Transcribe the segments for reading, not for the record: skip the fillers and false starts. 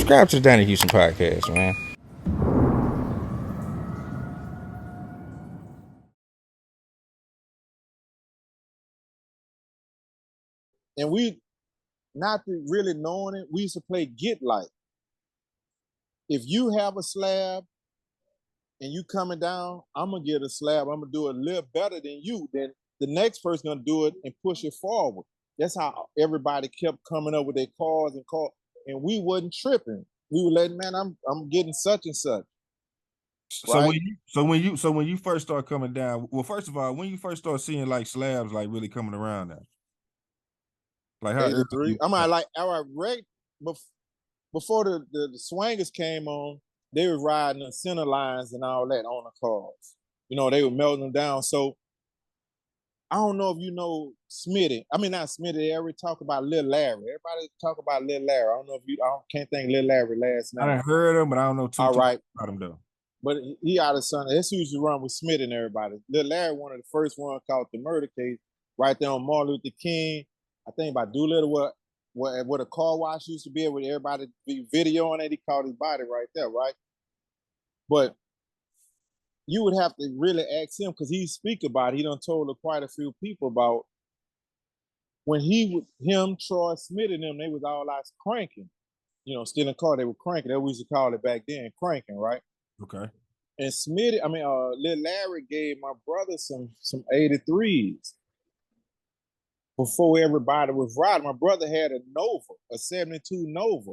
Subscribe to the Donnie Houston podcast, man. And we, not really knowing it, we used to play get like. If you have a slab and you coming down, I'm gonna get a slab. I'm gonna do it a little better than you. Then the next person gonna do it and push it forward. That's how everybody kept coming up with their calls and we wasn't tripping. We were letting, man, I'm getting such and such. So right? when you first start coming down, well, first of all, when you first start seeing like slabs like really coming around now, like how 83. I'm like right before the Swangaz came on, they were riding the center lines and all that on the cars. You know, they were melting them down. So I don't know if you know Smitty. I mean, not Smitty. They already talk about Lil Larry. Everybody talk about Lil Larry. I don't know if you. Can't think Lil Larry last name. I heard him, but I don't know too much about him though. But he out of son. That's who used to run with Smitty and everybody. Lil Larry, one of the first ones caught the murder case right there on Martin Luther King. I think by Doolittle, what a car wash used to be, where everybody be videoing it. He caught his body right there, right? But you would have to really ask him because he speak about it. He done told quite a few people about when Troy Smith and them, they was all out cranking. You know, stealing car, they were cranking. They used to call it back then, cranking, right? Okay. And Lil Larry gave my brother some 83s before everybody was riding. My brother had a Nova, a 72 Nova.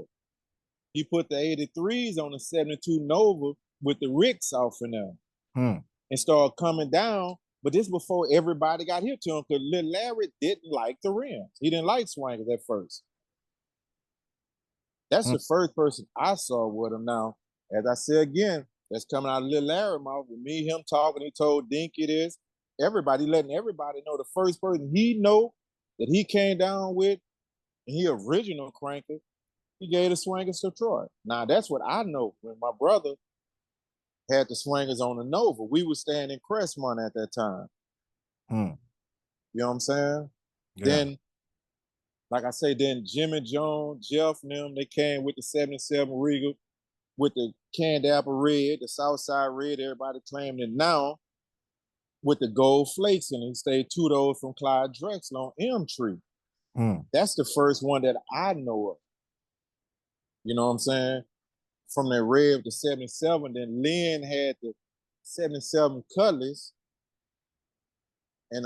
He put the 83s on the 72 Nova with the ricks off in there. And started coming down, but this before everybody got here to him because Lil Larry didn't like the rims. He didn't like Swangaz at first. That's the first person I saw with him. Now, as I said again, that's coming out of Lil Larry mouth with me, him talking. He told Dinky this. Everybody letting everybody know the first person he know that he came down with, and he original cranker, he gave the Swangaz to Troy. Now, that's what I know when my brother had the Swangaz on the Nova. We were staying in Crestmont at that time. You know what I'm saying? Yeah. Then, like I say, then Jimmy Jones, Jeff and them, they came with the 77 Regal with the Candy Apple Red, the Southside Red, everybody claiming it now, with the gold flakes, and he stayed 2 of those from Clyde Drexel on M Tree. That's the first one that I know of. You know what I'm saying? From that red with the 77, then Lynn had the 77 Cutlass. And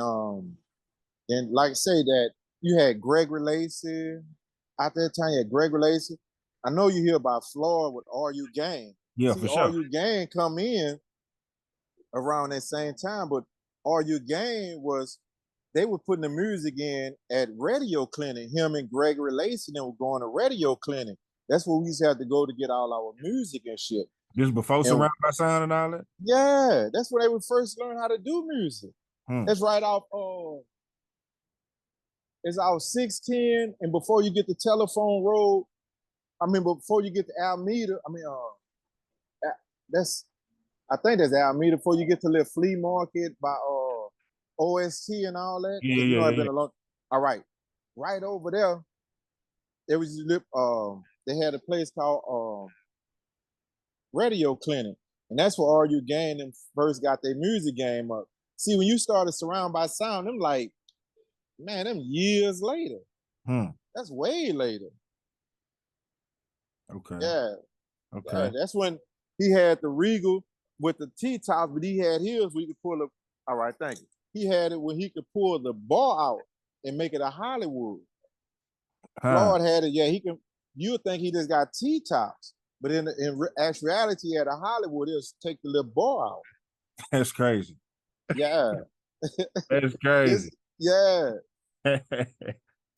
then like I say that you had Gregory Lacey. At that time, you had Gregory Lacey. I know you hear about Florida with RU Gang. Yeah, for sure. RU Gang come in around that same time, but RU Gang they were putting the music in at Radio Clinic. Him and Gregory Lacey then were going to Radio Clinic. That's where we used to have to go to get all our music and shit. This before Surrounded by Sound and all that? Yeah, that's when they would first learn how to do music. That's right off, it's out 610, and before you get the Telephone Road, before you get to Alameda, I think that's Alameda, before you get to the flea market by OST and all that. Yeah. Been a long, all right. Right over there, there was they had a place called Radio Clinic, and that's where RU Gang them first got their music game up. See, when you started Surrounded by Sound, them like, man, them years later. That's way later. Okay. Yeah. Okay. Yeah, that's when he had the Regal with the T-tops, but he had his where you could pull all right, thank you. He had it where he could pull the bar out and make it a Hollywood. Lord had it, yeah, he can. You would think he just got T-tops, but in actuality, at a Hollywood, he'll take the little bar out. That's crazy. Yeah. That's crazy. Yeah.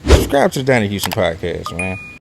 Subscribe to the Donnie Houston podcast, man.